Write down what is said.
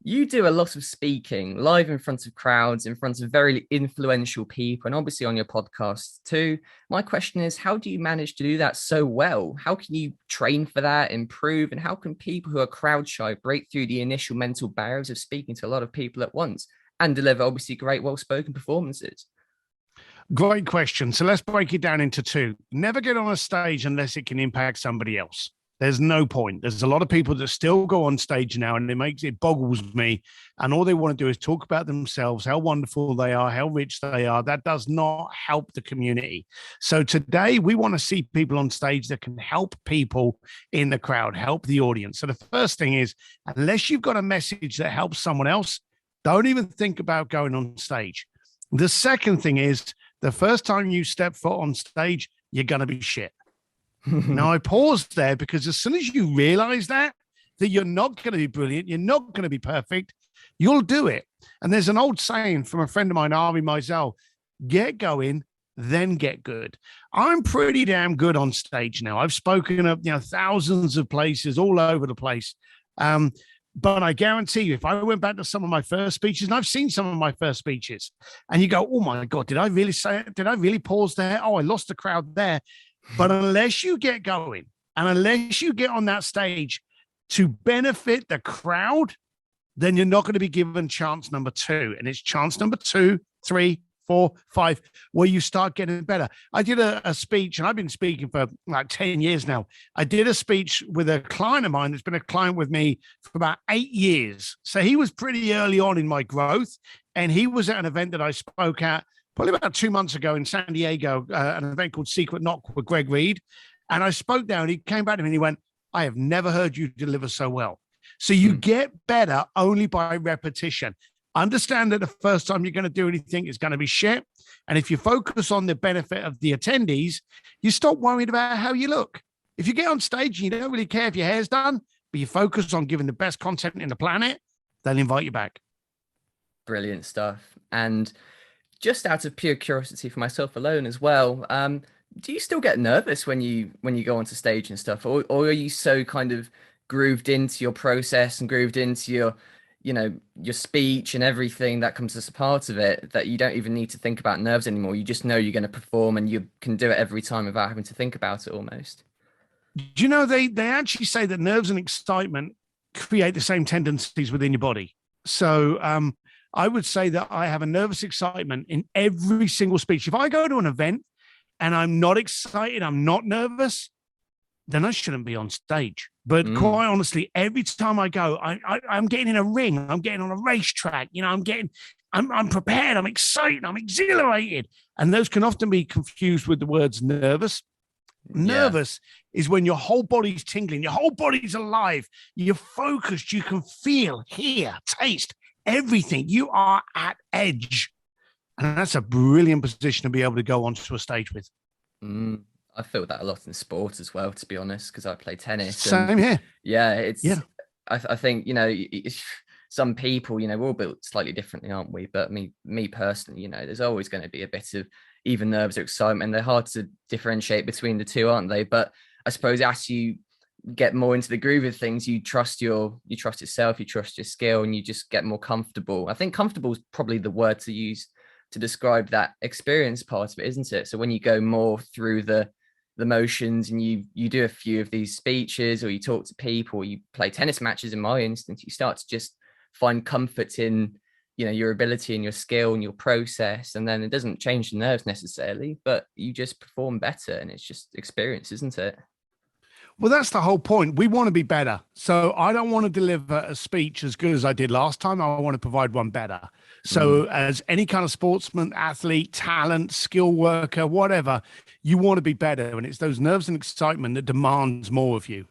You do a lot of speaking live in front of crowds, in front of very influential people, and obviously on your podcast too. My question is, how do you manage to do that so well? How can you train for that, improve, and how can people who are crowd shy break through the initial mental barriers of speaking to a lot of people at once and deliver obviously great, well-spoken performances? Great question. So let's break it down into two. Never get on a stage unless it can impact somebody else. There's no point. There's a lot of people that still go on stage now, and it boggles me. And all they want to do is talk about themselves, how wonderful they are, how rich they are. That does not help the community. So today we want to see people on stage that can help people in the crowd, help the audience. So the first thing is, unless you've got a message that helps someone else, don't even think about going on stage. The second thing is, the first time you step foot on stage, you're going to be shit. Now, I paused there because as soon as you realize that you're not going to be brilliant, you're not going to be perfect, you'll do it. And there's an old saying from a friend of mine, Ari Meisel, get going, then get good. I'm pretty damn good on stage now. I've spoken at thousands of places all over the place. But I guarantee you, if I went back to some of my first speeches, and I've seen some of my first speeches, and you go, oh my God, did I really say it? Did I really pause there? Oh, I lost the crowd there. But unless you get going and unless you get on that stage to benefit the crowd, then you're not going to be given chance number two. And it's chance number 2, 3, 4, 5, where you start getting better. I did a speech, and I've been speaking for like 10 years now. I did a speech with a client of mine that's been a client with me for about 8 years. So he was pretty early on in my growth, and he was at an event that I spoke at probably about 2 months ago in San Diego, an event called Secret Knock with Greg Reed. And I spoke down, he came back to me and he went, I have never heard you deliver so well. So you get better only by repetition. Understand that the first time you're going to do anything is going to be shit. And if you focus on the benefit of the attendees, you stop worrying about how you look. If you get on stage and you don't really care if your hair's done, but you focus on giving the best content in the planet, they'll invite you back. Brilliant stuff. And just out of pure curiosity for myself alone as well, do you still get nervous when you go onto stage and stuff, or are you so kind of grooved into your process and grooved into your speech and everything that comes as a part of it that you don't even need to think about nerves anymore? You just know you're going to perform and you can do it every time without having to think about it almost. Do you know they actually say that nerves and excitement create the same tendencies within your body? So I would say that I have a nervous excitement in every single speech. If I go to an event and I'm not excited, I'm not nervous, then I shouldn't be on stage. But quite honestly, every time I go, I'm getting in a ring, I'm getting on a racetrack, I'm prepared, I'm excited, I'm exhilarated. And those can often be confused with the words nervous. Nervous is when your whole body's tingling, your whole body's alive, you're focused, you can feel, hear, taste everything. You are at edge. And that's a brilliant position to be able to go onto a stage with. I feel that a lot in sport as well, to be honest, because I play tennis. Same here. Yeah, I think, some people, we're all built slightly differently, aren't we? But me personally, there's always going to be a bit of either nerves or excitement. They're hard to differentiate between the two, aren't they? But I suppose as you get more into the groove of things, you trust yourself, you trust your skill, and you just get more comfortable. I think comfortable is probably the word to use to describe that experience part of it, isn't it? So when you go more through the motions and you do a few of these speeches, or you talk to people, or you play tennis matches, in my instance, you start to just find comfort in your ability and your skill and your process, and then it doesn't change the nerves necessarily, but you just perform better, and it's just experience, isn't it? Well, that's the whole point. We want to be better. So I don't want to deliver a speech as good as I did last time. I want to provide one better. So as any kind of sportsman, athlete, talent, skill worker, whatever, you want to be better. And it's those nerves and excitement that demands more of you.